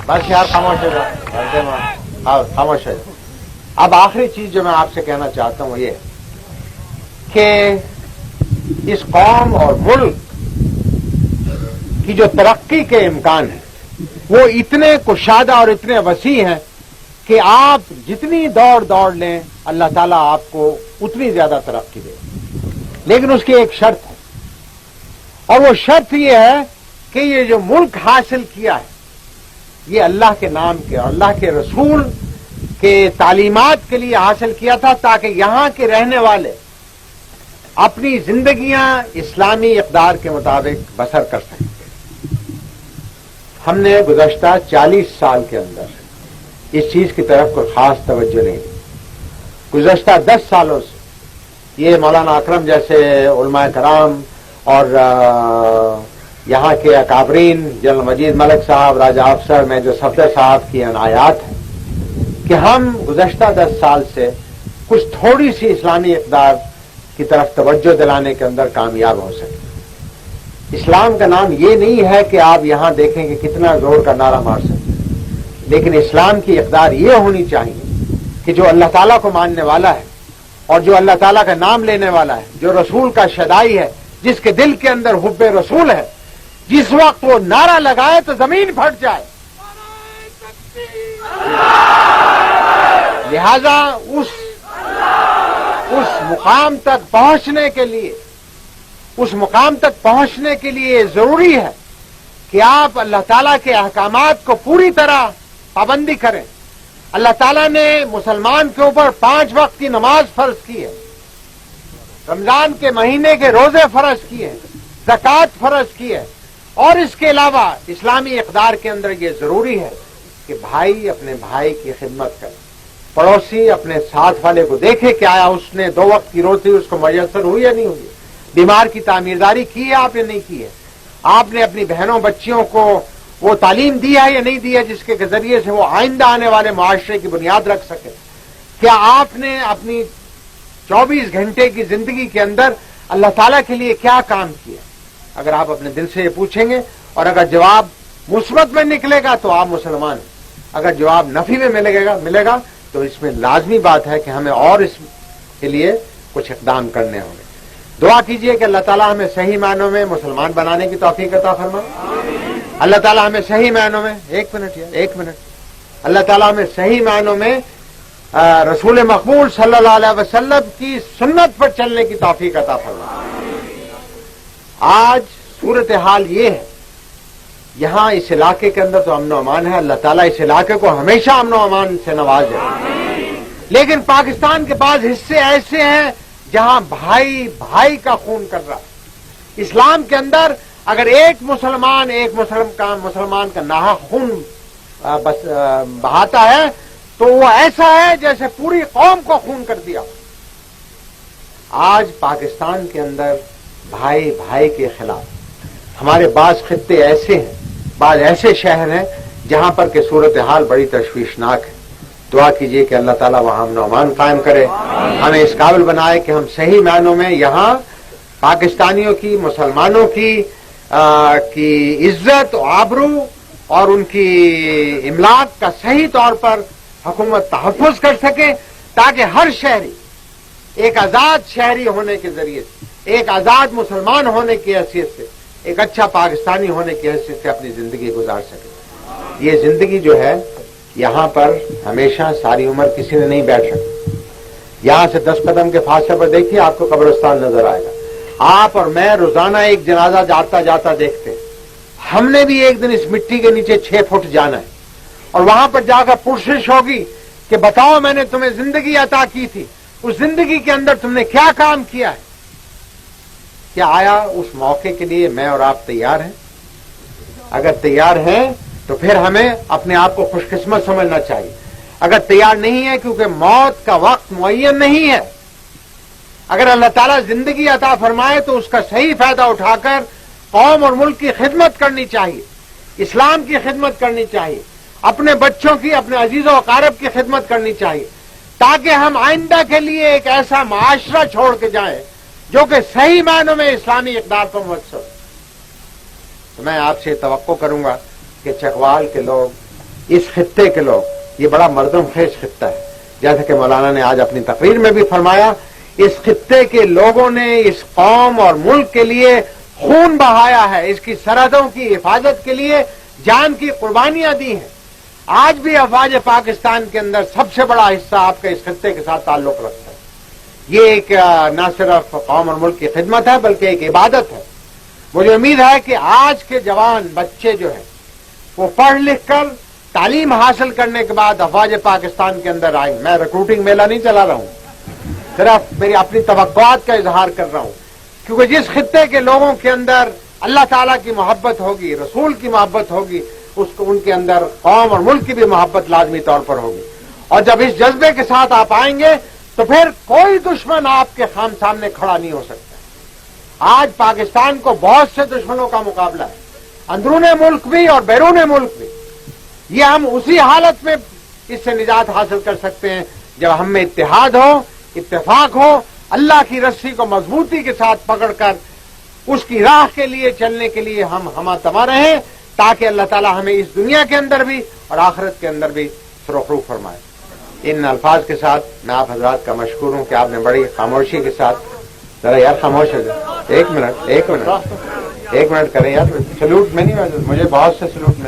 بس یار خاموش ہو جاؤ، خاموش ہو جاؤ۔ اب آخری چیز جو میں آپ سے کہنا چاہتا ہوں وہ یہ کہ اس قوم اور ملک کی جو ترقی کے امکان ہیں وہ اتنے کشادہ اور اتنے وسیع ہیں کہ آپ جتنی دوڑ لیں اللہ تعالیٰ آپ کو اتنی زیادہ ترقی دے، لیکن اس کی ایک شرط ہے، اور وہ شرط یہ ہے کہ یہ جو ملک حاصل کیا ہے یہ اللہ کے نام کے اور اللہ کے رسول کے تعلیمات کے لیے حاصل کیا تھا، تاکہ یہاں کے رہنے والے اپنی زندگیاں اسلامی اقدار کے مطابق بسر کر سکیں۔ ہم نے گزشتہ 40 سال کے اندر اس چیز کی طرف کوئی خاص توجہ نہیں دی۔ گزشتہ 10 سالوں سے یہ مولانا اکرم جیسے علماء کرام اور یہاں کے اکابرین جنرل مجید ملک صاحب، راجہ افسر، میجر صفدر صاحب کی عنایات ہیں کہ ہم گزشتہ 10 سال سے کچھ تھوڑی سی اسلامی اقدار کی طرف توجہ دلانے کے اندر کامیاب ہو سکے۔ اسلام کا نام یہ نہیں ہے کہ آپ یہاں دیکھیں کہ کتنا زور کا نعرہ مار سکتے، لیکن اسلام کی اقدار یہ ہونی چاہیے کہ جو اللہ تعالیٰ کو ماننے والا ہے اور جو اللہ تعالیٰ کا نام لینے والا ہے، جو رسول کا شدائی ہے، جس کے دل کے اندر حب رسول ہے، جس وقت وہ نعرہ لگائے تو زمین پھٹ جائے۔ لہذا اس مقام تک پہنچنے کے لیے ضروری ہے کہ آپ اللہ تعالیٰ کے احکامات کو پوری طرح پابندی کریں۔ اللہ تعالیٰ نے مسلمان کے اوپر 5 وقت کی نماز فرض کی ہے، رمضان کے مہینے کے روزے فرض کیے ہیں، زکوٰۃ فرض کی ہے، اور اس کے علاوہ اسلامی اقدار کے اندر یہ ضروری ہے کہ بھائی اپنے بھائی کی خدمت کرے، پڑوسی اپنے ساتھ والے کو دیکھے کہ آیا اس نے 2 وقت کی روٹی اس کو میسر ہوئی یا نہیں ہوئی، بیمار کی تعمیرداری کی ہے آپ نے نہیں کی ہے، آپ نے اپنی بہنوں بچیوں کو وہ تعلیم دی ہے یا نہیں دی ہے جس کے ذریعے سے وہ آئندہ آنے والے معاشرے کی بنیاد رکھ سکے، کیا آپ نے اپنی 24 گھنٹے کی زندگی کے اندر اللہ تعالیٰ کے لیے کیا کام کیا؟ اگر آپ اپنے دل سے یہ پوچھیں گے اور اگر جواب مثبت میں نکلے گا تو آپ مسلمان ہیں، اگر جواب نفی میں ملے گا تو اس میں لازمی بات ہے کہ ہمیں اور اس کے لیے کچھ اقدام کرنے ہوں گے۔ دعا کیجئے کہ اللہ تعالیٰ ہمیں صحیح معنوں میں مسلمان بنانے کی توفیق عطا فرمائے۔ اللہ تعالیٰ ہمیں صحیح معنوں میں ایک منٹ اللہ تعالیٰ ہمیں صحیح معنوں میں رسول مقبول صلی اللہ علیہ وسلم کی سنت پر چلنے کی توفیق عطا فرمائے۔ آج صورتحال یہ ہے، یہاں اس علاقے کے اندر تو امن و امان ہے، اللہ تعالیٰ اس علاقے کو ہمیشہ امن و امان سے نوازے، لیکن پاکستان کے بعض حصے ایسے ہیں جہاں بھائی کا خون کر رہا ہے۔ اسلام کے اندر اگر ایک مسلمان کا ناحق خون بہاتا ہے تو وہ ایسا ہے جیسے پوری قوم کو خون کر دیا۔ آج پاکستان کے اندر بھائی کے خلاف ہمارے بعض خطے ایسے ہیں، بعض ایسے شہر ہیں جہاں پر کہ صورتحال بڑی تشویشناک ہے۔ دعا کیجئے کہ اللہ تعالیٰ وہاں امن و امان قائم کرے، ہمیں اس قابل بنائے کہ ہم صحیح معنوں میں یہاں پاکستانیوں کی، مسلمانوں کی عزت و آبرو اور ان کی املاک کا صحیح طور پر حکومت تحفظ کر سکے، تاکہ ہر شہری ایک آزاد شہری ہونے کے ذریعے سے، ایک آزاد مسلمان ہونے کی حیثیت سے، ایک اچھا پاکستانی ہونے کی حیثیت سے اپنی زندگی گزار سکے۔ یہ زندگی جو ہے یہاں پر ہمیشہ ساری عمر کسی نے نہیں بیٹھ سکتی۔ یہاں سے 10 قدم کے فاصلے پر دیکھیے آپ کو قبرستان نظر آئے گا۔ آپ اور میں روزانہ ایک جنازہ جاتا دیکھتے ہیں۔ ہم نے بھی ایک دن اس مٹی کے نیچے 6 فٹ جانا ہے، اور وہاں پر جا کر پرسش ہوگی کہ بتاؤ میں نے تمہیں زندگی عطا کی تھی، اس زندگی کے اندر تم نے کیا کام کیا ہے؟ کیا آیا اس موقع کے لیے میں اور آپ تیار ہیں؟ اگر تیار ہیں تو پھر ہمیں اپنے آپ کو خوش قسمت سمجھنا چاہیے۔ اگر تیار نہیں ہے کیونکہ موت کا وقت معین نہیں ہے، اگر اللہ تعالیٰ زندگی عطا فرمائے تو اس کا صحیح فائدہ اٹھا کر قوم اور ملک کی خدمت کرنی چاہیے، اسلام کی خدمت کرنی چاہیے، اپنے بچوں کی، اپنے عزیز و اقارب کی خدمت کرنی چاہیے، تاکہ ہم آئندہ کے لیے ایک ایسا معاشرہ چھوڑ کے جائیں جو کہ صحیح معنوں میں اسلامی اقدار پر مبتنی۔ تو میں آپ سے توقع کروں گا کہ چکوال کے لوگ، اس خطے کے لوگ، یہ بڑا مردم خیز خطہ ہے، جیسا کہ مولانا نے آج اپنی تقریر میں بھی فرمایا، اس خطے کے لوگوں نے اس قوم اور ملک کے لیے خون بہایا ہے، اس کی سرحدوں کی حفاظت کے لیے جان کی قربانیاں دی ہیں۔ آج بھی افواج پاکستان کے اندر سب سے بڑا حصہ آپ کے اس خطے کے ساتھ تعلق رکھتا ہے۔ یہ ایک نہ صرف قوم اور ملک کی خدمت ہے بلکہ ایک عبادت ہے۔ مجھے امید ہے کہ آج کے جوان بچے جو ہیں وہ پڑھ لکھ کر تعلیم حاصل کرنے کے بعد افواج پاکستان کے اندر آئیں۔ میں ریکروٹنگ میلہ نہیں چلا رہا ہوں، صرف میری اپنی توقعات کا اظہار کر رہا ہوں، کیونکہ جس خطے کے لوگوں کے اندر اللہ تعالیٰ کی محبت ہوگی، رسول کی محبت ہوگی، اس کو ان کے اندر قوم اور ملک کی بھی محبت لازمی طور پر ہوگی، اور جب اس جذبے کے ساتھ آپ آئیں گے تو پھر کوئی دشمن آپ کے سامنے کھڑا نہیں ہو سکتا۔ آج پاکستان کو بہت سے دشمنوں کا مقابلہ ہے، اندرون ملک بھی اور بیرون ملک بھی۔ یہ ہم اسی حالت میں اس سے نجات حاصل کر سکتے ہیں جب ہم میں اتحاد ہو، اتفاق ہو، اللہ کی رسی کو مضبوطی کے ساتھ پکڑ کر اس کی راہ کے لیے چلنے کے لیے ہم ہمہ رہیں، تاکہ اللہ تعالی ہمیں اس دنیا کے اندر بھی اور آخرت کے اندر بھی سرخرو فرمائے۔ ان الفاظ کے ساتھ میں آپ حضرات کا مشکور ہوں کہ آپ نے بڑی خاموشی کے ساتھ، ذرا یار خاموش ہو جائے، ایک منٹ کریں یار، سلوٹ میں نہیں، مجھے بہت سے سلوٹ میں